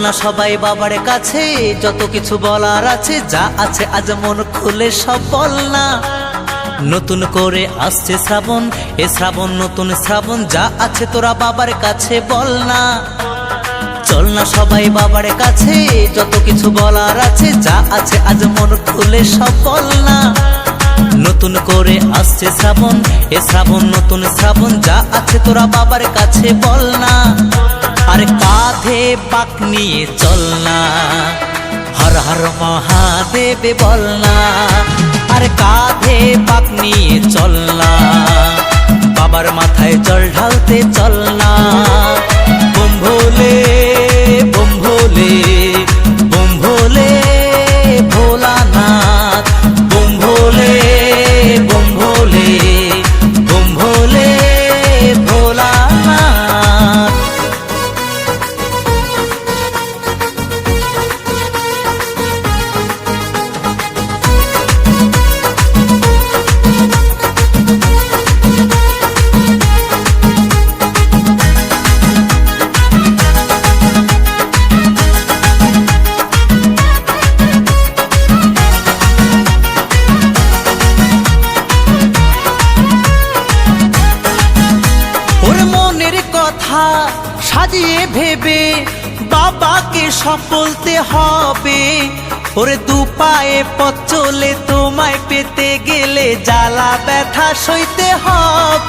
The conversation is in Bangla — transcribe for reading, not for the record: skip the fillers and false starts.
না সবাই বাবার কাছে, যত কিছু বলার আছে, যা আছে আজ মন খুলে সব বল না। নতুন করে আসছে শ্রাবণ, এ শ্রাবণ নতুন শ্রাবণ, যা আছে তোরা বাবার কাছে বল না। চল না সবাই বাবার কাছে, যত কিছু বলার আছে, যা আছে আজ মন খুলে সব বল না। নতুন করে আসছে শ্রাবণ, এ শ্রাবণ নতুন শ্রাবণ, যা আছে তোরা বাবার কাছে বল না। আরে কাঁধে পাক নিয়ে চল না, হর হর মহাদেব বল না। আরে কাঁধে পাক নিয়ে চল না, বাবার মাথায় জল ঢালতে চল না। বোম ভোলে বোম ভোলে বোম ভোলে ভোলানাথ, বোম ভোলে বোম ভোলে বোম ভোলে ভোলানাথ। কথা সাজিয়ে ভেবে বাবাকে সব বলতে হবে। ওরে দু পায়ে পথ চলে তোমায় পেতে গেলে জ্বালা ব্যথা সইতে হবে।